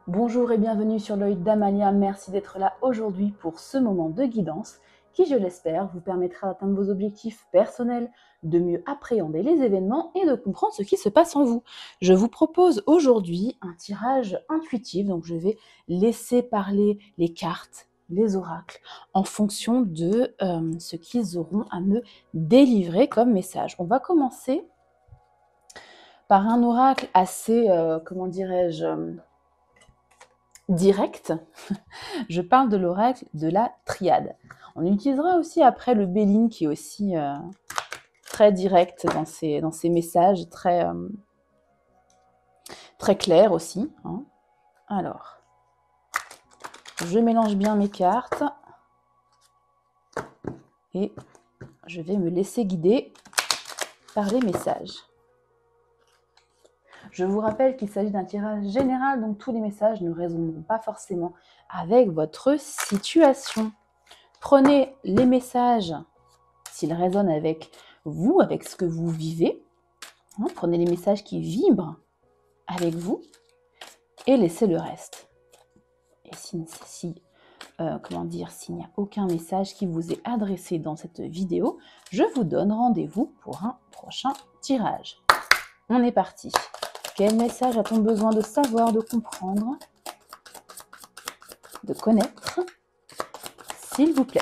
Bonjour et bienvenue sur l'œil d'Amalia, merci d'être là aujourd'hui pour ce moment de guidance qui, je l'espère, vous permettra d'atteindre vos objectifs personnels, de mieux appréhender les événements et de comprendre ce qui se passe en vous. Je vous propose aujourd'hui un tirage intuitif, donc je vais laisser parler les cartes, les oracles, en fonction de ce qu'ils auront à me délivrer comme message. On va commencer par un oracle assez, comment dirais-je, direct. Je parle de l'oracle de la triade. On utilisera aussi après le Béline qui est aussi très direct dans ses messages, très clair aussi. Hein. Alors, je mélange bien mes cartes et je vais me laisser guider par les messages. Je vous rappelle qu'il s'agit d'un tirage général, donc tous les messages ne résonneront pas forcément avec votre situation. Prenez les messages s'ils résonnent avec vous, avec ce que vous vivez. Hein, prenez les messages qui vibrent avec vous et laissez le reste. Et s'il n'y a aucun message qui vous est adressé dans cette vidéo, je vous donne rendez-vous pour un prochain tirage. On est parti. Quel message a-t-on besoin de savoir, de comprendre, de connaître, s'il vous plaît?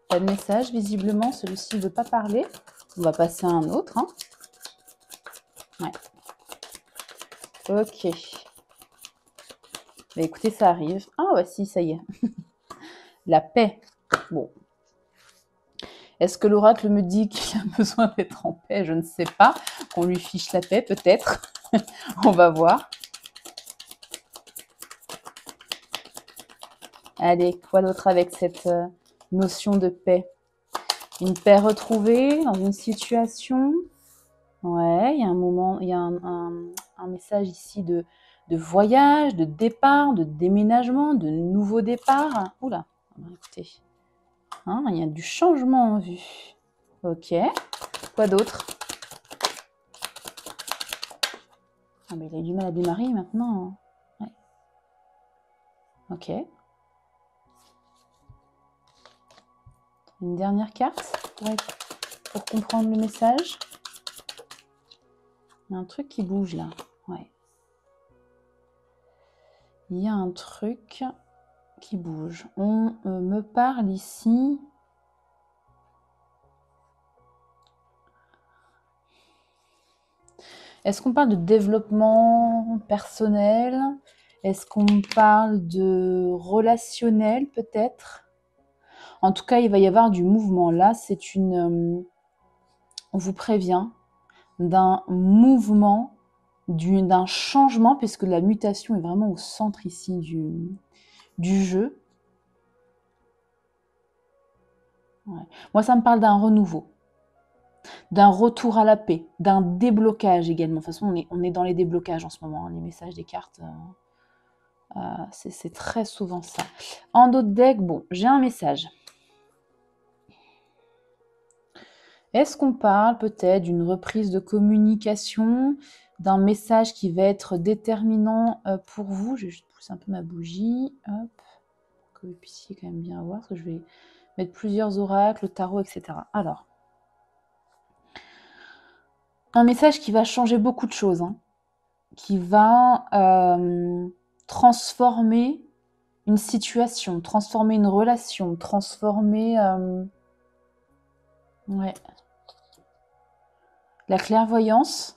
Pas de message, visiblement, celui-ci ne veut pas parler. On va passer à un autre. Hein. Ouais. Ok. Bah, écoutez, ça arrive. Ah ouais, si, ça y est. La paix. Bon. Est-ce que l'oracle me dit qu'il a besoin d'être en paix? Je ne sais pas. Qu'on lui fiche la paix, peut-être. On va voir. Allez, quoi d'autre avec cette notion de paix? Une paix retrouvée dans une situation. Ouais, il y a un moment, il y a un message ici de voyage, de départ, de déménagement, de nouveau départ. Oula, écoutez, hein, il y a du changement en vue. Ok, quoi d'autre? Ah, mais il a eu du mal à démarrer maintenant. Ouais. Ok. Une dernière carte pour comprendre le message. Il y a un truc qui bouge là. Ouais. Il y a un truc qui bouge. On me parle ici. Est-ce qu'on parle de développement personnel? Est-ce qu'on parle de relationnel peut-être? En tout cas, il va y avoir du mouvement. Là, c'est une... on vous prévient d'un mouvement, d'un changement, puisque la mutation est vraiment au centre ici du jeu. Ouais. Moi, ça me parle d'un renouveau, d'un retour à la paix, d'un déblocage également. De toute façon, on est dans les déblocages en ce moment, hein, les messages des cartes. C'est très souvent ça. En d'autres decks, bon, j'ai un message. Est-ce qu'on parle peut-être d'une reprise de communication, d'un message qui va être déterminant pour vous? Je vais juste pousser un peu ma bougie, hop, pour que vous puissiez quand même bien voir, parce que je vais mettre plusieurs oracles, tarot, etc. Alors, un message qui va changer beaucoup de choses, hein, qui va transformer une situation, transformer une relation, transformer... ouais. La clairvoyance,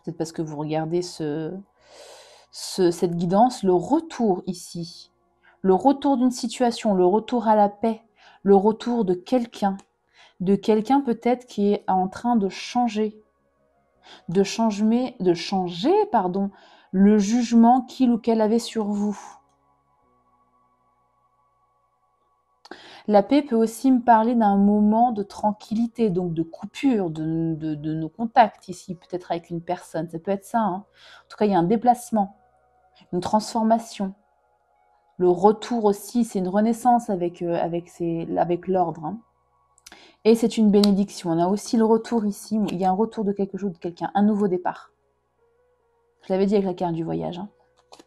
peut-être parce que vous regardez cette guidance, le retour ici, le retour d'une situation, le retour à la paix, le retour de quelqu'un peut-être qui est en train de changer, de changer, le jugement qu'il ou qu'elle avait sur vous. La paix peut aussi me parler d'un moment de tranquillité, donc de coupure de nos contacts ici, peut-être avec une personne. Ça peut être ça. Hein. En tout cas, il y a un déplacement, une transformation. Le retour aussi, c'est une renaissance avec l'ordre. Hein. Et c'est une bénédiction. On a aussi le retour ici. Il y a un retour de quelque chose, de quelqu'un. Un nouveau départ. Je l'avais dit avec la carte du voyage. Hein.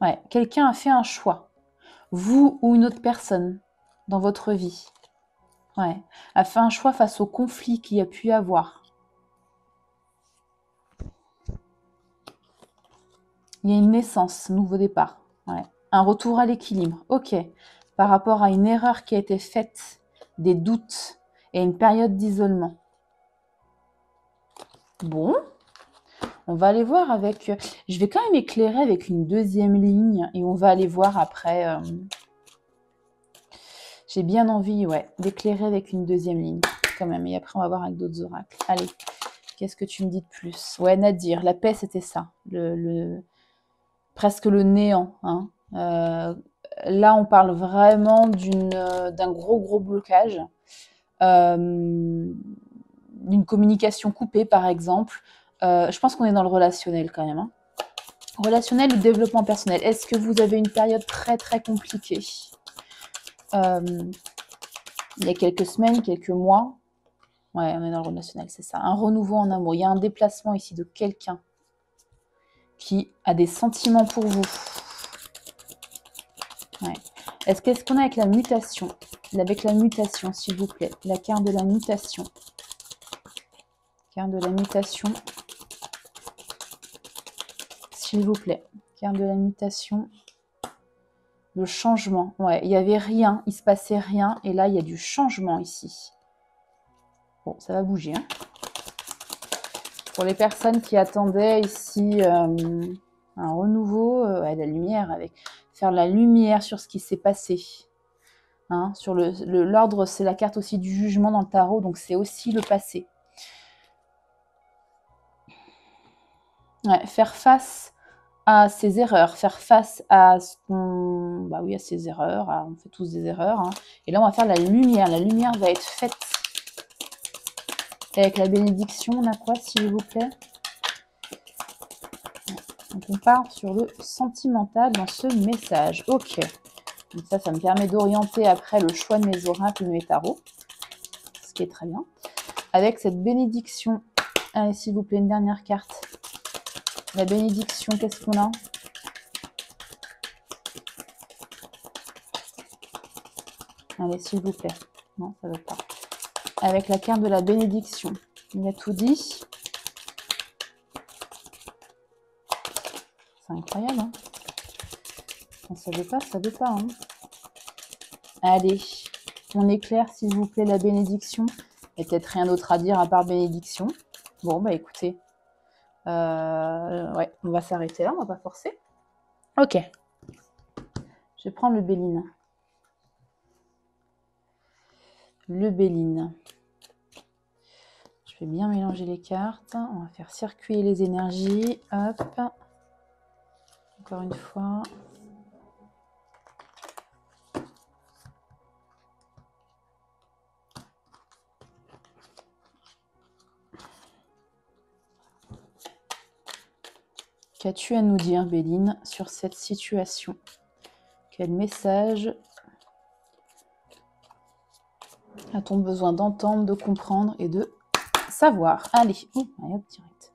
Ouais. Quelqu'un a fait un choix. Vous ou une autre personne dans votre vie. Ouais. A fait un choix face au conflit qu'il y a pu y avoir. Il y a une naissance, un nouveau départ. Ouais. Un retour à l'équilibre. Ok. Par rapport à une erreur qui a été faite, des doutes et une période d'isolement. Bon. On va aller voir avec... Je vais quand même éclairer avec une deuxième ligne et on va aller voir après... J'ai bien envie, ouais, d'éclairer avec une deuxième ligne quand même. Et après, on va voir avec d'autres oracles. Allez, qu'est-ce que tu me dis de plus? Ouais, Nadir, la paix, c'était ça. Presque le néant. Hein. Là, on parle vraiment d'un gros blocage. D'une communication coupée, par exemple. Je pense qu'on est dans le relationnel quand même. Hein. Relationnel ou développement personnel. Est-ce que vous avez une période très compliquée? Il y a quelques semaines, quelques mois. Ouais, on est dans le relationnel, c'est ça. Un renouveau en amour. Il y a un déplacement ici de quelqu'un qui a des sentiments pour vous. Ouais. Qu'est-ce qu'on a avec la mutation? Avec la mutation, s'il vous plaît. La carte de la mutation. Carte de la mutation. S'il vous plaît. Carte de la mutation. Le changement. Ouais, il n'y avait rien, il se passait rien. Et là, il y a du changement ici. Bon, ça va bouger. Hein. Pour les personnes qui attendaient ici un renouveau, la lumière, faire la lumière sur ce qui s'est passé. Hein, sur l'ordre, c'est la carte aussi du jugement dans le tarot, donc c'est aussi le passé. Ouais, faire face à ses erreurs, faire face à ce qu'on... Bah oui, à ses erreurs, on fait tous des erreurs. Hein. Et là, on va faire la lumière va être faite. Et avec la bénédiction, on a quoi, s'il vous plaît? Donc, on part sur le sentimental dans ce message. Ok. Donc ça me permet d'orienter après le choix de mes oracles et de mes tarots. Ce qui est très bien. Avec cette bénédiction. Allez, s'il vous plaît, une dernière carte. La bénédiction, qu'est-ce qu'on a? Allez, s'il vous plaît. Non, ça ne veut pas. Avec la carte de la bénédiction. Il a tout dit. C'est incroyable, hein? On ne savait pas, ça ne veut pas. Hein. Allez, on éclaire, s'il vous plaît, la bénédiction. Il n'y a peut-être rien d'autre à dire à part bénédiction. Bon, bah écoutez. Ouais, on va s'arrêter là, on va pas forcer. Ok. Je vais prendre le Béline. Le Béline. Je vais bien mélanger les cartes. On va faire circuler les énergies. Hop. Encore une fois. Qu'as-tu à nous dire, Béline, sur cette situation? Quel message a-t-on besoin d'entendre, de comprendre et de savoir? Allez, allez hop, direct.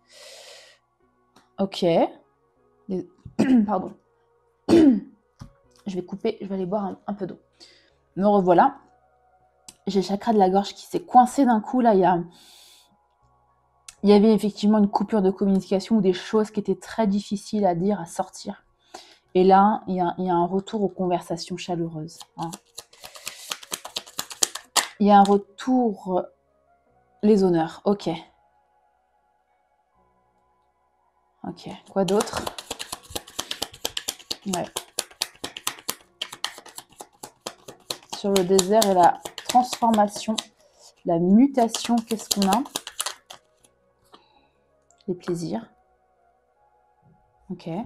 Ok. Pardon. Je vais couper, je vais aller boire un peu d'eau. Me revoilà. J'ai le chakra de la gorge qui s'est coincé d'un coup. Là, il y avait effectivement une coupure de communication ou des choses qui étaient très difficiles à dire, à sortir. Et là, il y a un retour aux conversations chaleureuses. Hein. Il y a un retour... Les honneurs, ok. Ok, quoi d'autre? Ouais. Sur le désert et la transformation, la mutation, qu'est-ce qu'on a? Les plaisirs. Ok. Elle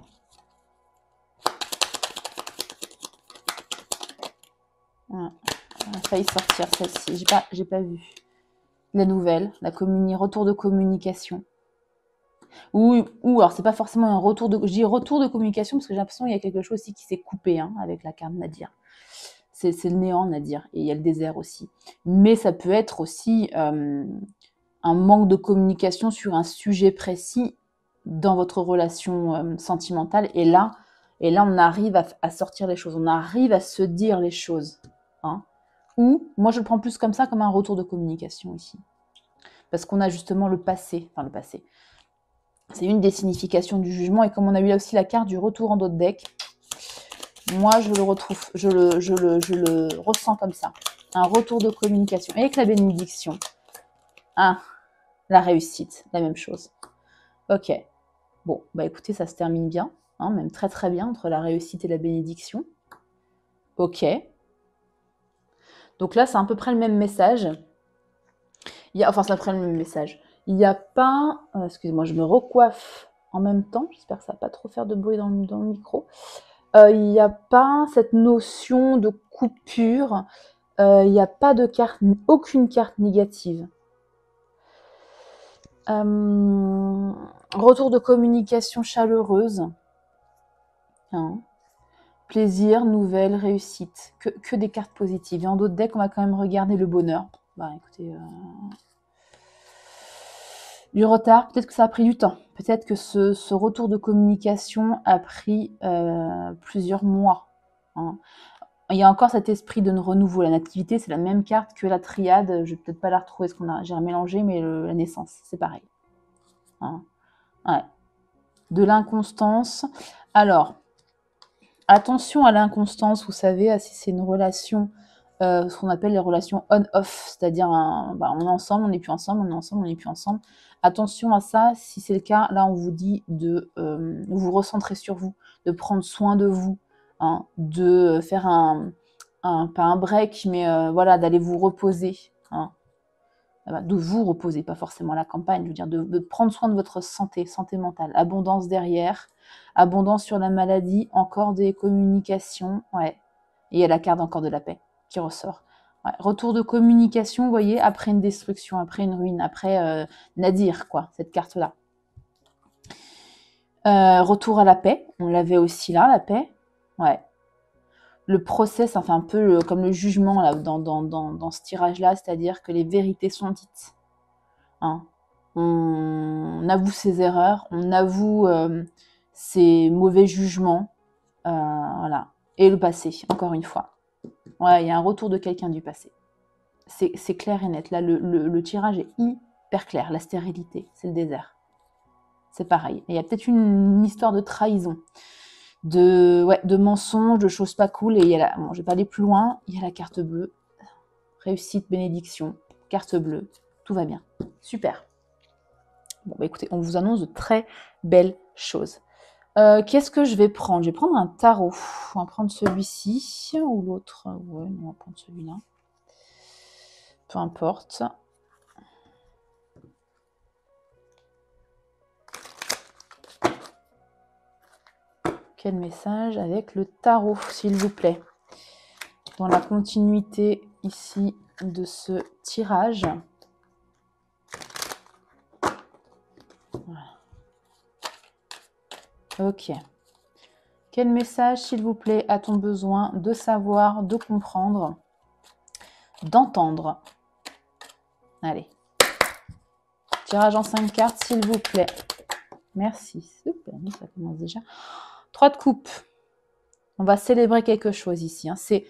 a failli sortir celle-ci, j'ai pas vu. La nouvelle, retour de communication. Ou alors, c'est pas forcément un retour de... Je dis retour de communication parce que j'ai l'impression qu'il y a quelque chose aussi qui s'est coupé avec la carte Nadir. C'est le néant, Nadir. Et il y a le désert aussi. Mais ça peut être aussi un manque de communication sur un sujet précis dans votre relation sentimentale. Et là, on arrive à sortir les choses. On arrive à se dire les choses. Ou, moi, je le prends plus comme ça, comme un retour de communication ici. Parce qu'on a justement le passé. Enfin, le passé. C'est une des significations du jugement. Et comme on a eu là aussi la carte du retour en dos de deck, moi, je le retrouve, je le ressens comme ça. Un retour de communication. Et avec la bénédiction. La réussite, la même chose. Ok. Bon, bah écoutez, ça se termine bien. Même très très bien entre la réussite et la bénédiction. Ok. Donc là, c'est à peu près le même message. Enfin, c'est à peu près le même message. Il n'y a pas... excusez-moi, je me recoiffe en même temps. J'espère que ça ne va pas trop faire de bruit dans le micro. Il n'y a pas cette notion de coupure. Il n'y a pas de carte, aucune carte négative. Retour de communication chaleureuse. Plaisir, nouvelle, réussite. Que des cartes positives. Et en d'autres decks, on va quand même regarder le bonheur. Bah écoutez... Du retard, peut-être que ça a pris du temps. Peut-être que ce retour de communication a pris plusieurs mois. Il y a encore cet esprit de renouveau. La nativité, c'est la même carte que la triade. Je ne vais peut-être pas la retrouver, j'ai mélangé, mais la naissance, c'est pareil. Ouais. De l'inconstance. Alors, attention à l'inconstance, vous savez, si c'est une relation, ce qu'on appelle les relations on-off, c'est-à-dire on est ensemble, on n'est plus ensemble, on est ensemble, on n'est plus ensemble. Attention à ça, si c'est le cas, là on vous dit de vous recentrer sur vous, de prendre soin de vous, de faire pas un break, mais voilà, d'aller vous reposer, de vous reposer, pas forcément la campagne, je veux dire de prendre soin de votre santé mentale, abondance derrière, abondance sur la maladie, encore des communications, ouais, et il y a la carte encore de la paix qui ressort. Ouais. Retour de communication, vous voyez, après une destruction, après une ruine, après Nadir, quoi, cette carte-là. Retour à la paix, on l'avait aussi là, la paix, ouais. Le procès, ça fait un peu comme le jugement là, dans ce tirage-là, c'est-à-dire que les vérités sont dites. On avoue ses erreurs, on avoue ses mauvais jugements, voilà. Et le passé, encore une fois. Ouais, il y a un retour de quelqu'un du passé. C'est clair et net. Là, le tirage est hyper clair. La stérilité, c'est le désert. C'est pareil. Il y a peut-être une histoire de trahison, de mensonges, de choses pas cool. Et il y a je vais pas aller plus loin. Il y a la carte bleue. Réussite, bénédiction, carte bleue. Tout va bien. Super. Bon, bah écoutez, on vous annonce de très belles choses. Qu'est-ce que je vais prendre? Je vais prendre un tarot. On va prendre celui-ci ou l'autre. Ouais, on va prendre celui-là. Peu importe. Quel message avec le tarot, s'il vous plaît? Dans la continuité ici de ce tirage. Voilà. Ok. Quel message, s'il vous plaît, a-t-on besoin de savoir, de comprendre, d'entendre? Allez. Tirage en 5 cartes, s'il vous plaît. Merci. Super, ça commence déjà. 3 de coupe. On va célébrer quelque chose ici. C'est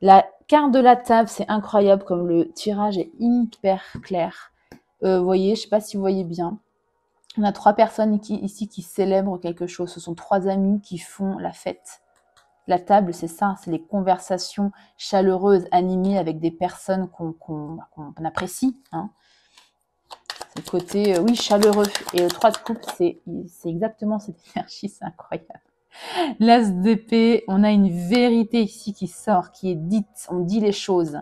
la carte de la table, c'est incroyable comme le tirage est hyper clair. Vous voyez, je ne sais pas si vous voyez bien. On a 3 personnes ici qui célèbrent quelque chose. Ce sont 3 amis qui font la fête. La table, c'est ça, c'est les conversations chaleureuses, animées avec des personnes qu'on apprécie. C'est le côté, oui, chaleureux. Et le 3 de coupe, c'est exactement cette énergie, c'est incroyable. L'as d'épée, on a une vérité ici qui sort, qui est dite, on dit les choses.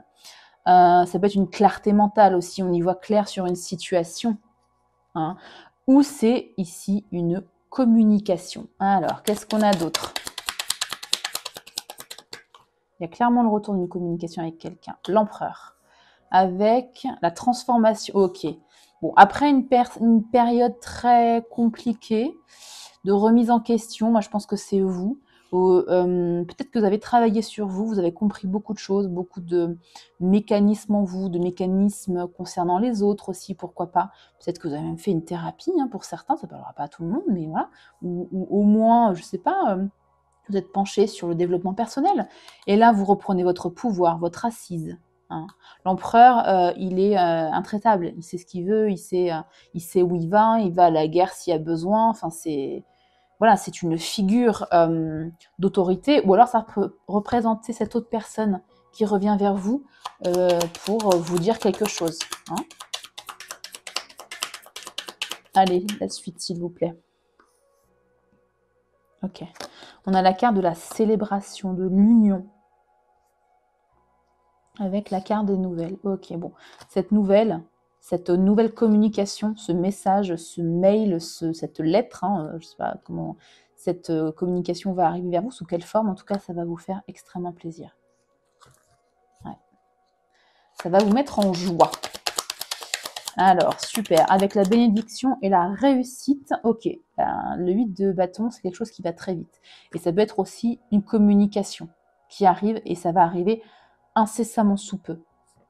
Ça peut être une clarté mentale aussi, on y voit clair sur une situation. Ou c'est ici une communication. Alors, qu'est-ce qu'on a d'autre? Il y a clairement le retour d'une communication avec quelqu'un. L'empereur. Avec la transformation. Ok. Bon, après une période très compliquée de remise en question, moi je pense que c'est vous. Peut-être que vous avez travaillé sur vous, vous avez compris beaucoup de choses, beaucoup de mécanismes en vous, de mécanismes concernant les autres aussi, pourquoi pas. Peut-être que vous avez même fait une thérapie, hein, pour certains, ça ne parlera pas à tout le monde, mais voilà. Ou au moins, je ne sais pas, vous êtes penché sur le développement personnel. Et là, vous reprenez votre pouvoir, votre assise. Hein. L'empereur, il est intraitable, il sait ce qu'il veut, il sait où il va à la guerre s'il y a besoin, enfin c'est... Voilà, c'est une figure d'autorité, ou alors ça peut représenter cette autre personne qui revient vers vous pour vous dire quelque chose. Hein. Allez, la suite, s'il vous plaît. Ok. On a la carte de la célébration, de l'union, avec la carte des nouvelles. Ok, bon. Cette nouvelle communication, ce message, ce mail, cette lettre, hein, je ne sais pas comment cette communication va arriver vers vous, sous quelle forme, en tout cas, ça va vous faire extrêmement plaisir. Ouais. Ça va vous mettre en joie. Alors, super. Avec la bénédiction et la réussite, ok. Le 8 de bâton, c'est quelque chose qui va très vite. Et ça peut être aussi une communication qui arrive, et ça va arriver incessamment sous peu.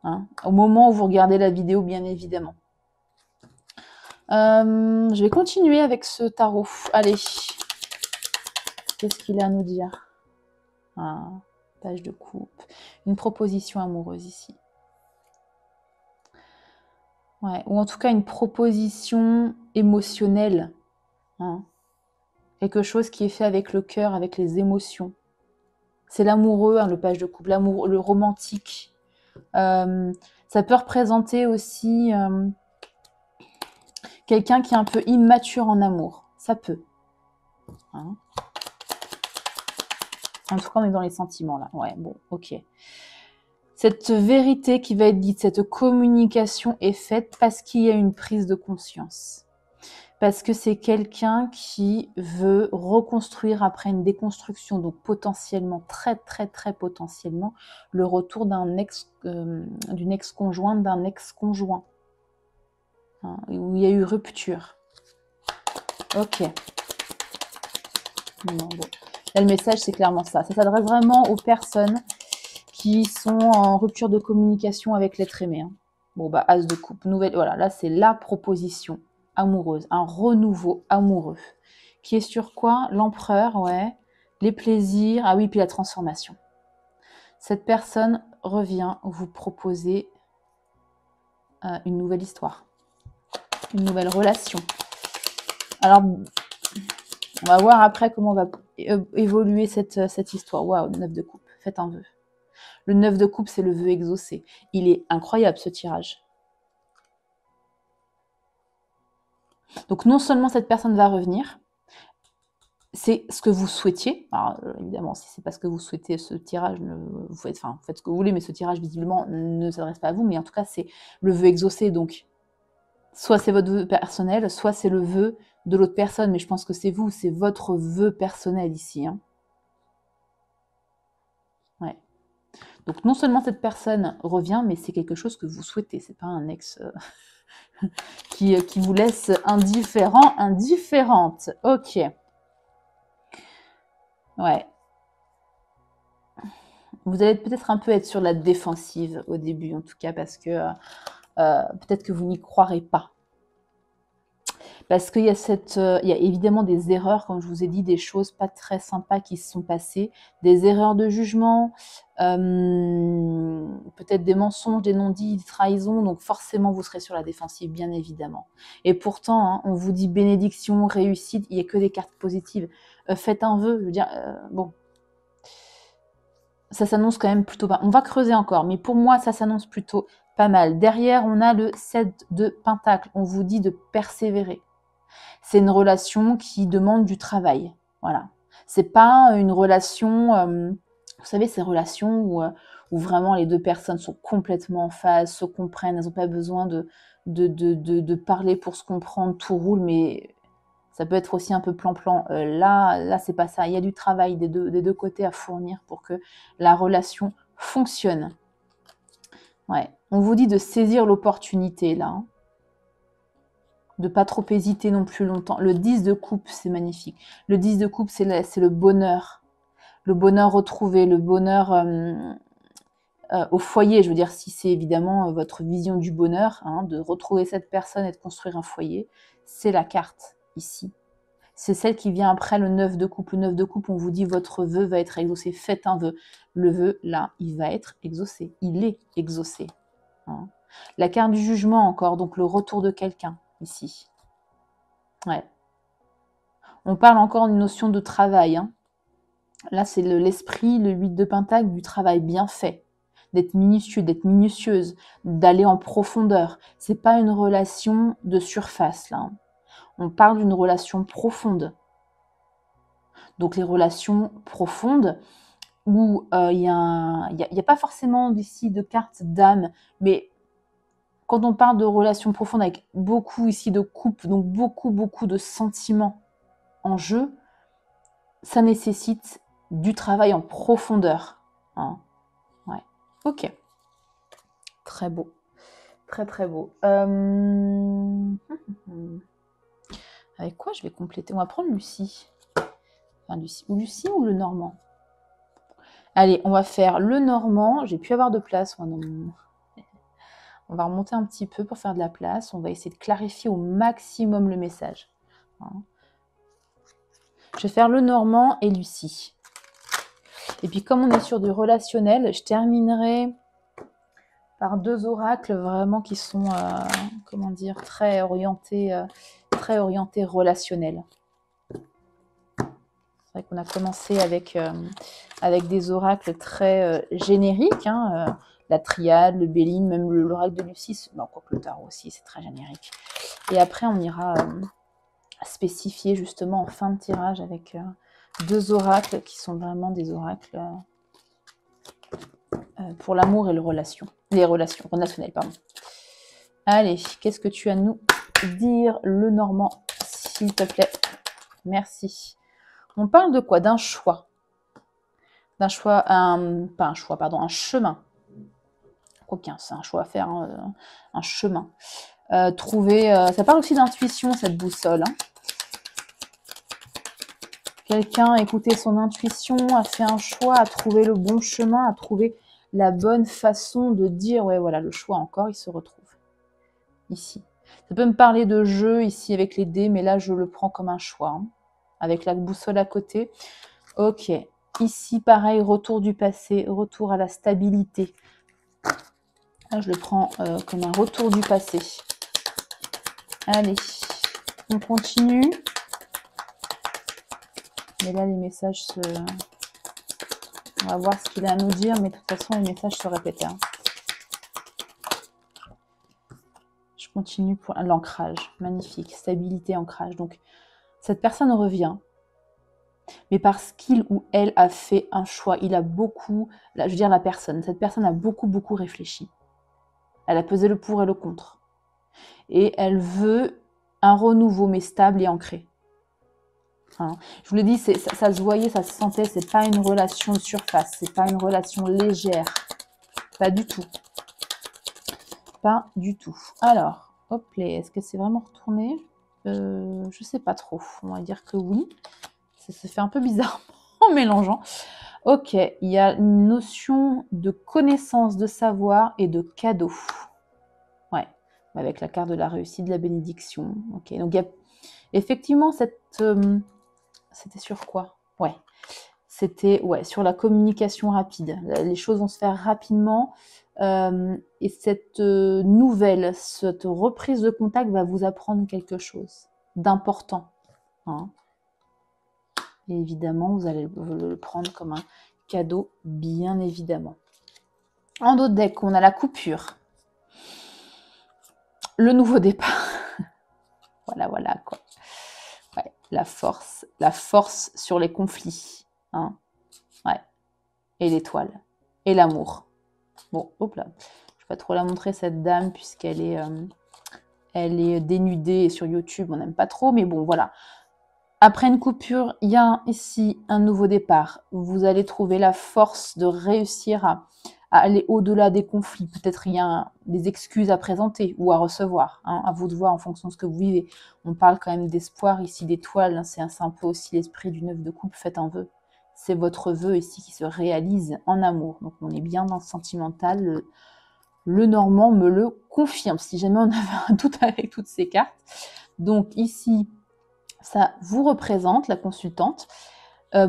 Hein, au moment où vous regardez la vidéo, bien évidemment. Je vais continuer avec ce tarot. Allez. Qu'est-ce qu'il a à nous dire? Page de coupe. Une proposition amoureuse ici. Ouais, ou en tout cas une proposition émotionnelle. Hein. Quelque chose qui est fait avec le cœur, avec les émotions. C'est l'amoureux, hein, le page de coupe, l'amour, le romantique. Ça peut représenter aussi quelqu'un qui est un peu immature en amour. Ça peut. Hein. En tout cas, on est dans les sentiments là. Ouais, bon, ok. Cette vérité qui va être dite, cette communication est faite parce qu'il y a une prise de conscience. Parce que c'est quelqu'un qui veut reconstruire après une déconstruction, donc potentiellement, très très très potentiellement, le retour d'une ex-conjointe, d'un ex-conjoint, hein, où il y a eu rupture. Ok. Non, bon. Là, le message, c'est clairement ça. Ça s'adresse vraiment aux personnes qui sont en rupture de communication avec l'être aimé. Hein. Bon, bah, as de coupe, nouvelle, voilà, là, c'est la proposition amoureuse, un renouveau amoureux, qui est sur quoi? L'empereur, ouais, les plaisirs, ah oui, puis la transformation. Cette personne revient vous proposer une nouvelle histoire, une nouvelle relation. Alors, on va voir après comment va évoluer cette histoire. Waouh, 9 de coupe, faites un vœu. Le 9 de coupe, c'est le vœu exaucé. Il est incroyable, ce tirage. Donc, non seulement cette personne va revenir, c'est ce que vous souhaitiez. Alors, évidemment, si c'est pas ce que vous souhaitez, ce tirage, vous faites ce que vous voulez, mais ce tirage, visiblement, ne s'adresse pas à vous. Mais en tout cas, c'est le vœu exaucé. Donc, soit c'est votre vœu personnel, soit c'est le vœu de l'autre personne. Mais je pense que c'est vous, c'est votre vœu personnel ici. Hein. Ouais. Donc, non seulement cette personne revient, mais c'est quelque chose que vous souhaitez. C'est pas un ex qui vous laisse indifférent, indifférente. Ok. Ouais. Vous allez peut-être un peu être sur la défensive au début, en tout cas, parce que peut-être que vous n'y croirez pas. Parce qu'il y a il y a évidemment des erreurs, comme je vous ai dit, des choses pas très sympas qui se sont passées, des erreurs de jugement, peut-être des mensonges, des non-dits, des trahisons, donc forcément vous serez sur la défensive, bien évidemment. Et pourtant, hein, on vous dit bénédiction, réussite, il n'y a que des cartes positives. Faites un vœu, je veux dire, bon. Ça s'annonce quand même plutôt pas. On va creuser encore, mais pour moi, ça s'annonce plutôt pas mal. Derrière, on a le 7 de Pentacle. On vous dit de persévérer. C'est une relation qui demande du travail. Voilà. C'est pas une relation, vous savez, ces relations où vraiment les deux personnes sont complètement en phase, se comprennent, elles n'ont pas besoin de parler pour se comprendre, tout roule, mais ça peut être aussi un peu plan-plan. Là, c'est pas ça. Il y a du travail des deux côtés à fournir pour que la relation fonctionne. Ouais. On vous dit de saisir l'opportunité, là. Hein. de pas trop hésiter non plus longtemps. Le 10 de coupe, c'est magnifique. Le 10 de coupe, c'est le bonheur. Le bonheur retrouvé, le bonheur au foyer. Je veux dire, si c'est évidemment votre vision du bonheur, hein, de retrouver cette personne et de construire un foyer, c'est la carte ici. C'est celle qui vient après le 9 de coupe. Le 9 de coupe, on vous dit votre vœu va être exaucé. Faites un vœu. Le vœu, là, il va être exaucé. Il est exaucé. Hein. La carte du jugement encore, donc le retour de quelqu'un, ici. Ouais. On parle encore d'une notion de travail. Hein. Là, c'est l'esprit, le 8 de pentacle, du travail bien fait. D'être minutieux, d'être minutieuse, d'aller en profondeur. C'est pas une relation de surface, là. Hein. On parle d'une relation profonde. Donc les relations profondes où il n'y a pas forcément ici de carte d'âme, mais quand on parle de relations profondes avec beaucoup ici de couple, donc beaucoup de sentiments en jeu, ça nécessite du travail en profondeur. Hein. Ouais. Ok. Très beau. Très beau. Avec quoi je vais compléter? On va prendre Lucie. Enfin, Lucie ou le Normand? Allez, on va faire le Normand. J'ai pu avoir de place. On va remonter un petit peu pour faire de la place. On va essayer de clarifier au maximum le message. Hein. Je vais faire le Normand et Lucie. Et puis comme on est sur du relationnel, je terminerai par 2 oracles vraiment qui sont, comment dire, très orientés relationnels. C'est vrai qu'on a commencé avec des oracles très génériques, hein, la triade, le Béline, même l'oracle de Lucie, non, quoique le tarot aussi, c'est très générique. Et après, on ira spécifier justement en fin de tirage avec 2 oracles qui sont vraiment des oracles pour l'amour et les relations relationnelles, pardon. Allez, qu'est-ce que tu as à nous dire, le Normand, s'il te plaît? Merci. On parle de quoi? D'un choix. D'un choix, pas un choix, pardon, un chemin. Aucun, c'est un choix à faire, hein, un chemin. Trouver, ça parle aussi d'intuition, cette boussole. Hein. Quelqu'un a écouté son intuition, a fait un choix, a trouvé le bon chemin, a trouvé la bonne façon de dire, ouais, voilà, le choix encore, il se retrouve ici. Ça peut me parler de jeu ici avec les dés, mais là, je le prends comme un choix, hein, avec la boussole à côté. Ok, ici, pareil, retour du passé, retour à la stabilité. Là, je le prends comme un retour du passé. Allez, on continue. Mais là, les messages se... On va voir ce qu'il a à nous dire, mais de toute façon, les messages se répètent. Hein. Je continue pour l'ancrage. Magnifique. Stabilité, ancrage. Donc, cette personne revient. Mais parce qu'il ou elle a fait un choix, il a beaucoup... je veux dire la personne. Cette personne a beaucoup réfléchi. Elle a pesé le pour et le contre. Et elle veut un renouveau, mais stable et ancré. Hein. Je vous l'ai dit, ça se voyait, ça se sentait, c'est pas une relation de surface, c'est pas une relation légère. Pas du tout. Pas du tout. Alors, hop là, est-ce que c'est vraiment retourné? Je sais pas trop. On va dire que oui. Ça se fait un peu bizarre en mélangeant. Ok, il y a une notion de connaissance, de savoir et de cadeau. Ouais, avec la carte de la réussite, de la bénédiction. Ok, donc il y a effectivement cette... c'était sur quoi? Ouais, c'était sur la communication rapide. Les choses vont se faire rapidement. Et cette nouvelle, cette reprise de contact va vous apprendre quelque chose d'important. Hein. Et évidemment, vous allez le prendre comme un cadeau, bien évidemment. En d'autres decks, on a la coupure. Le nouveau départ. voilà quoi. Ouais, la force sur les conflits. Hein. Ouais. Et l'étoile. Et l'amour. Bon, hop là. Je ne vais pas trop la montrer, cette dame, puisqu'elle est, elle est dénudée et sur YouTube, on n'aime pas trop, mais bon, voilà. Après une coupure, il y a ici un nouveau départ. Vous allez trouver la force de réussir à aller au-delà des conflits. Peut-être il y a des excuses à présenter ou à recevoir, hein, à vous de voir en fonction de ce que vous vivez. On parle quand même d'espoir ici, d'étoiles, hein, c'est un peu aussi l'esprit du 9 de coupe, faites un vœu. C'est votre vœu ici qui se réalise en amour. Donc on est bien dans le sentimental. Le Normand me le confirme, si jamais on avait un doute avec toutes ces cartes. Donc ici, ça vous représente, la consultante.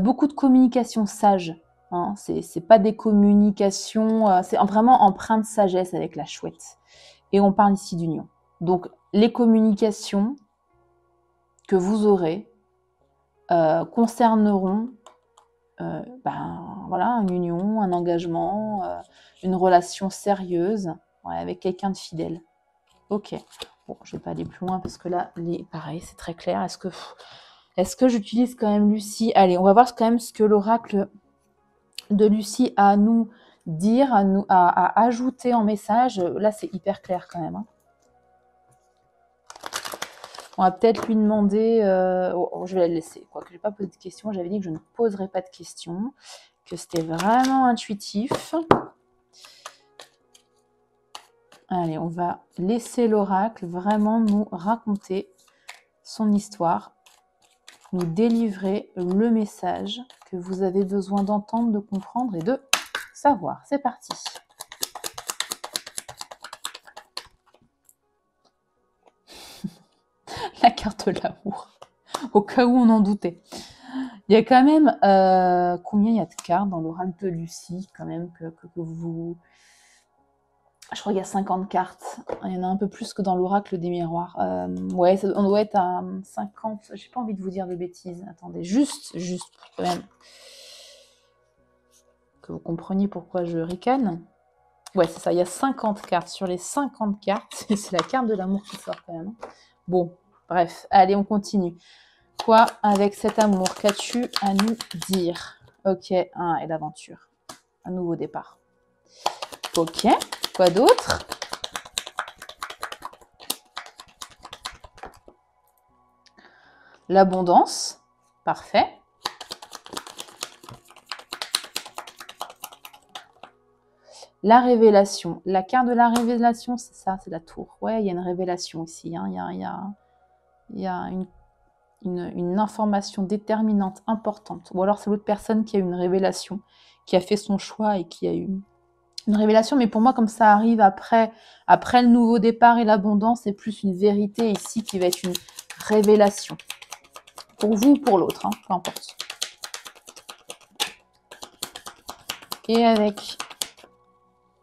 Beaucoup de communication sage. Hein, c'est pas des communications, c'est vraiment empreint de sagesse avec la chouette. Et on parle ici d'union. Donc les communications que vous aurez concerneront voilà, une union, un engagement, une relation sérieuse avec quelqu'un de fidèle. Ok. Bon, je vais pas aller plus loin parce que là, pareil, c'est très clair. Est-ce que j'utilise quand même Lucie? Allez, on va voir quand même ce que l'oracle de Lucie a à nous dire, à ajouter en message. Là, c'est hyper clair quand même. Hein. On va peut-être lui demander... je vais la laisser. Quoique je n'ai pas posé de questions. J'avais dit que je ne poserais pas de questions. Que c'était vraiment intuitif. Allez, on va laisser l'oracle vraiment nous raconter son histoire. Nous délivrer le message que vous avez besoin d'entendre, de comprendre et de savoir. C'est parti. La carte de l'amour. Au cas où on en doutait. Il y a quand même... combien il y a de cartes dans l'oracle de Lucie, quand même, que vous... Je crois qu'il y a 50 cartes. Il y en a un peu plus que dans l'oracle des miroirs. Ouais, on doit être à 50. J'ai pas envie de vous dire de bêtises. Attendez, juste quand même. Que vous compreniez pourquoi je ricane. Ouais, c'est ça. Il y a 50 cartes. Sur les 50 cartes, c'est la carte de l'amour qui sort quand même. Bon, bref. Allez, on continue. Quoi avec cet amour? Qu'as-tu à nous dire? Ok, et l'aventure. Un nouveau départ. Ok, quoi d'autre? L'abondance, parfait. La révélation. La carte de la révélation, c'est ça, c'est la tour. Ouais, il y a une révélation ici. Hein. Il y a une information déterminante, importante. Ou alors c'est l'autre personne qui a eu une révélation, qui a fait son choix et qui a eu une révélation. Mais pour moi, comme ça arrive après le nouveau départ et l'abondance, c'est plus une vérité ici qui va être une révélation. Pour vous ou pour l'autre, hein, peu importe. Et avec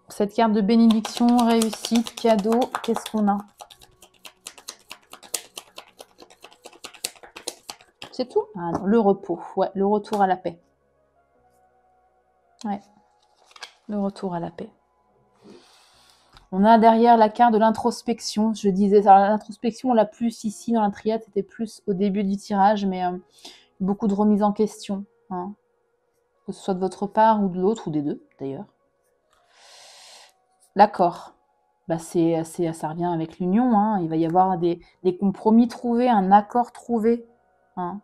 cette carte de bénédiction, réussite, cadeau, qu'est-ce qu'on a? C'est tout? Ah non, le repos, ouais, le retour à la paix. Ouais, le retour à la paix. On a derrière la carte de l'introspection. Je disais, l'introspection, on l'a plus ici dans la triade, c'était plus au début du tirage, mais beaucoup de remise en question. Hein. Que ce soit de votre part ou de l'autre, ou des deux d'ailleurs. L'accord. Bah ça revient avec l'union. Hein. Il va y avoir des compromis trouvés, un accord trouvé. Hein.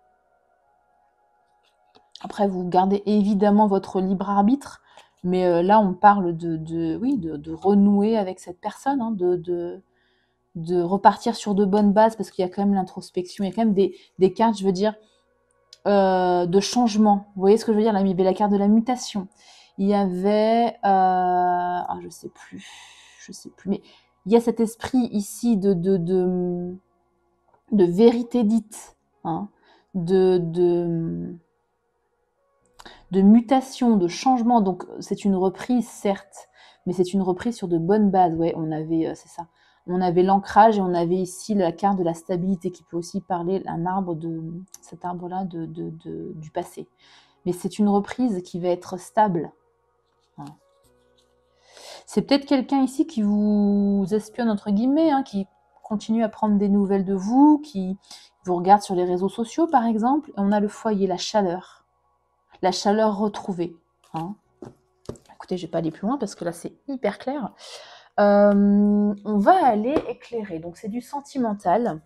Après, vous gardez évidemment votre libre arbitre, mais là, on parle de renouer avec cette personne, hein, de repartir sur de bonnes bases, parce qu'il y a quand même l'introspection, il y a quand même des cartes, je veux dire, de changement. Vous voyez ce que je veux dire? Là, il y avait la carte de la mutation. Il y avait... je sais plus, mais il y a cet esprit ici de vérité dite, hein, de mutation, de changement. Donc, c'est une reprise, certes, mais c'est une reprise sur de bonnes bases. Ouais, on avait, c'est ça. On avait l'ancrage et on avait ici la carte de la stabilité qui peut aussi parler d'un arbre cet arbre-là du passé. Mais c'est une reprise qui va être stable. Voilà. C'est peut-être quelqu'un ici qui vous espionne, entre guillemets, hein, qui continue à prendre des nouvelles de vous, qui vous regarde sur les réseaux sociaux, par exemple. Et on a le foyer, la chaleur retrouvée. Hein. Écoutez, je ne vais pas aller plus loin parce que là, c'est hyper clair. On va aller éclairer. Donc, c'est du sentimental,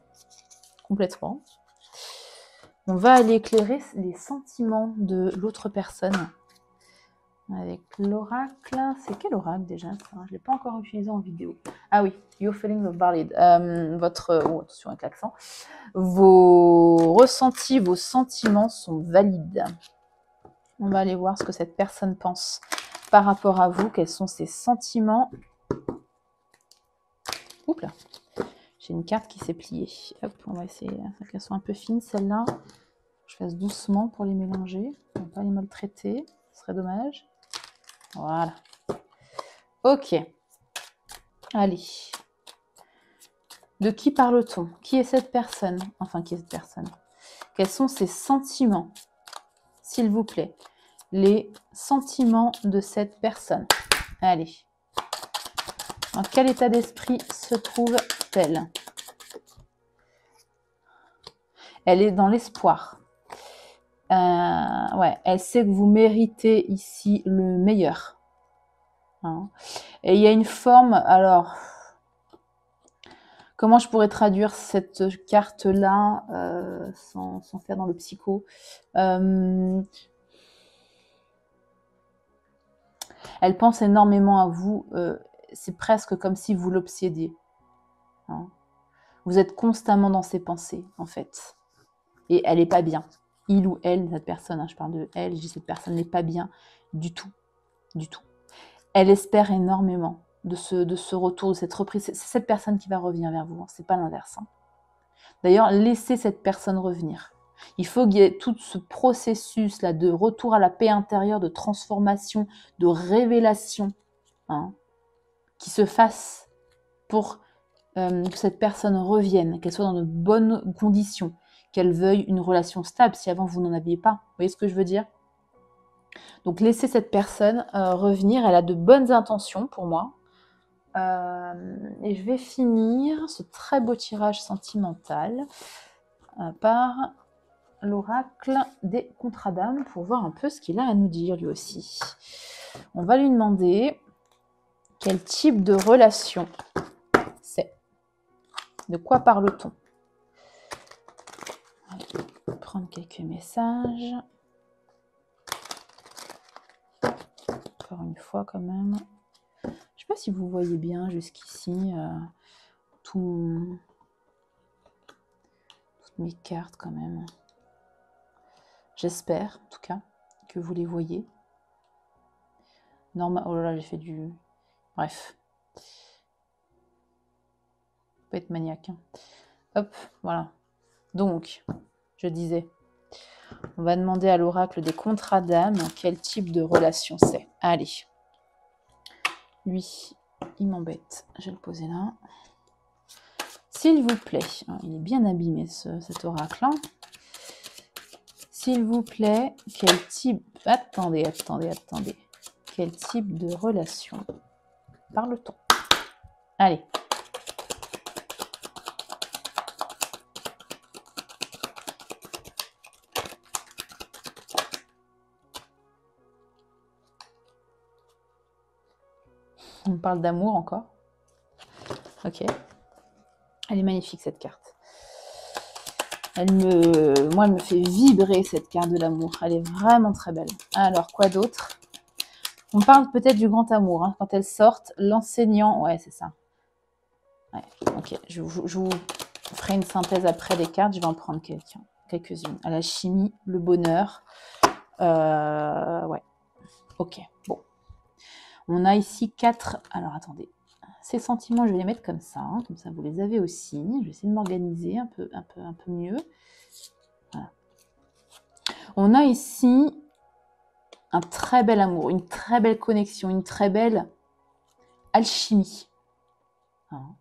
complètement. On va aller éclairer les sentiments de l'autre personne. avec l'oracle. C'est quel oracle déjà ça? Je ne l'ai pas encore utilisé en vidéo. Ah oui, Your Feelings of Valid. Oh, attention avec l'accent. Vos ressentis, vos sentiments sont valides. On va aller voir ce que cette personne pense par rapport à vous. Quels sont ses sentiments? Oups là. J'ai une carte qui s'est pliée. Hop, on va essayer qu'elles sont un peu fines celles-là. Je fasse doucement pour les mélanger. On ne va pas les maltraiter. Ce serait dommage. Voilà. Ok. Allez. De qui parle-t-on? Qui est cette personne? Enfin, qui est cette personne? Quels sont ses sentiments? S'il vous plaît. Les sentiments de cette personne. Allez. Dans quel état d'esprit se trouve-t-elle? Elle est dans l'espoir. Ouais, elle sait que vous méritez ici le meilleur. Hein. Et il y a une forme, alors, comment je pourrais traduire cette carte-là sans faire dans le psycho? Elle pense énormément à vous. C'est presque comme si vous l'obsédiez. Hein. Vous êtes constamment dans ses pensées, en fait. Et elle n'est pas bien. Il ou elle, cette personne, hein, je parle de elle, je dis cette personne n'est pas bien du tout. Du tout. Elle espère énormément de ce retour, de cette reprise. C'est cette personne qui va revenir vers vous, hein, c'est pas l'inverse. Hein. D'ailleurs, laissez cette personne revenir. Il faut qu'il y ait tout ce processus-là de retour à la paix intérieure, de transformation, de révélation, hein, qui se fasse pour que cette personne revienne, qu'elle soit dans de bonnes conditions, qu'elle veuille une relation stable, si avant vous n'en aviez pas. Vous voyez ce que je veux dire? Donc laissez cette personne revenir, elle a de bonnes intentions pour moi. Et je vais finir ce très beau tirage sentimental par l'oracle des contrats d'âme pour voir un peu ce qu'il a à nous dire lui aussi. On va lui demander quel type de relation c'est. De quoi parle-t-on? On va prendre quelques messages. Encore une fois quand même. Je ne sais pas si vous voyez bien jusqu'ici toutes mes cartes quand même. J'espère en tout cas que vous les voyez. Normal. Oh là là, j'ai fait du... Bref. Peut être maniaque. Hein. Hop, voilà. Donc, je disais, on va demander à l'oracle des contrats d'âme quel type de relation c'est. Allez. Lui, il m'embête. Je vais le poser là. S'il vous plaît, il est bien abîmé cet oracle. Hein. S'il vous plaît, quel type... Attendez. Quel type de relation parle-t-on? Allez. On parle d'amour encore. Ok. Elle est magnifique cette carte. Moi, elle me fait vibrer cette carte de l'amour. Elle est vraiment très belle. Alors, quoi d'autre? On parle peut-être du grand amour. Hein. Quand elles sortent, l'enseignant... Ouais, c'est ça. Ouais, ok. Je vous ferai une synthèse après des cartes. Je vais en prendre quelques-unes. À la chimie, le bonheur. Ouais. Ok, bon. On a ici 4... Alors, attendez. Ces sentiments, je vais les mettre comme ça vous les avez aussi. Je vais essayer de m'organiser un peu mieux. Voilà. On a ici un très bel amour, une très belle connexion, une très belle alchimie. Hein,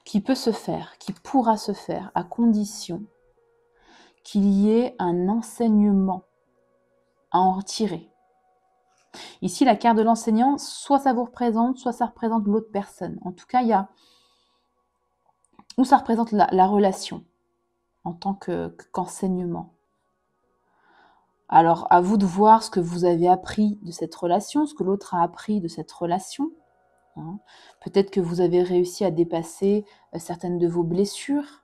qui peut se faire, qui pourra se faire, à condition qu'il y ait un enseignement à en retirer. Ici, la carte de l'enseignant, soit ça vous représente, soit ça représente l'autre personne. En tout cas, il y a... Ou ça représente la relation en tant qu'enseignement. Alors, à vous de voir ce que vous avez appris de cette relation, ce que l'autre a appris de cette relation. Hein. Peut-être que vous avez réussi à dépasser certaines de vos blessures.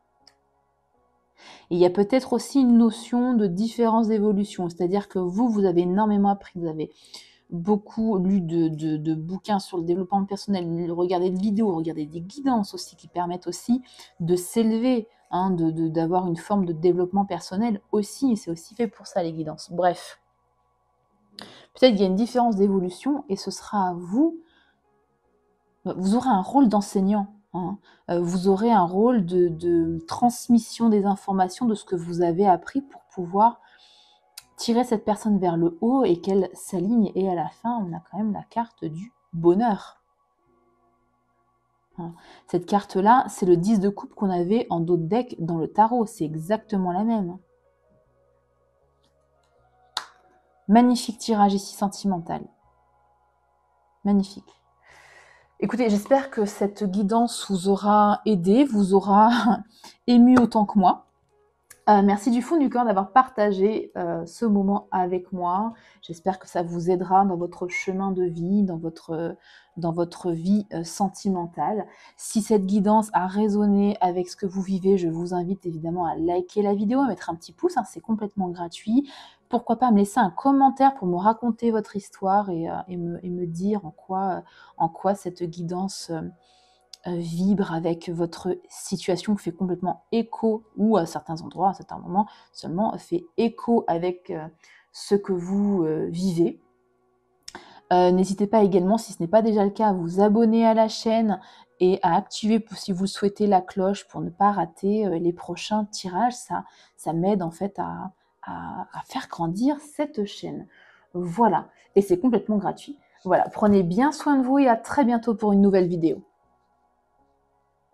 Et il y a peut-être aussi une notion de différence d'évolution, c'est-à-dire que vous avez énormément appris, vous avez beaucoup lu de bouquins sur le développement personnel, regardé de vidéos, regardé des guidances aussi qui permettent aussi de s'élever, hein, d'avoir une forme de développement personnel aussi, et c'est aussi fait pour ça les guidances. Bref, peut-être qu'il y a une différence d'évolution et ce sera à vous, vous aurez un rôle d'enseignant, hein. Vous aurez un rôle de transmission des informations, de ce que vous avez appris pour pouvoir tirer cette personne vers le haut et qu'elle s'aligne. Et à la fin, on a quand même la carte du bonheur. Cette carte-là, c'est le 10 de coupe qu'on avait en dos de deck dans le tarot. C'est exactement la même. Magnifique tirage ici sentimental. Magnifique. Écoutez, j'espère que cette guidance vous aura aidé, vous aura ému autant que moi. Merci du fond du cœur d'avoir partagé ce moment avec moi. J'espère que ça vous aidera dans votre chemin de vie, dans votre vie sentimentale. Si cette guidance a résonné avec ce que vous vivez, je vous invite évidemment à liker la vidéo, à mettre un petit pouce, hein, c'est complètement gratuit. Pourquoi pas me laisser un commentaire pour me raconter votre histoire et me dire en quoi cette guidance vibre avec votre situation, fait complètement écho, ou à certains endroits, à certains moments, seulement fait écho avec ce que vous vivez. N'hésitez pas également, si ce n'est pas déjà le cas, à vous abonner à la chaîne et à activer, si vous le souhaitez, la cloche pour ne pas rater les prochains tirages. Ça m'aide en fait à faire grandir cette chaîne. Voilà, et c'est complètement gratuit. Voilà, prenez bien soin de vous et à très bientôt pour une nouvelle vidéo.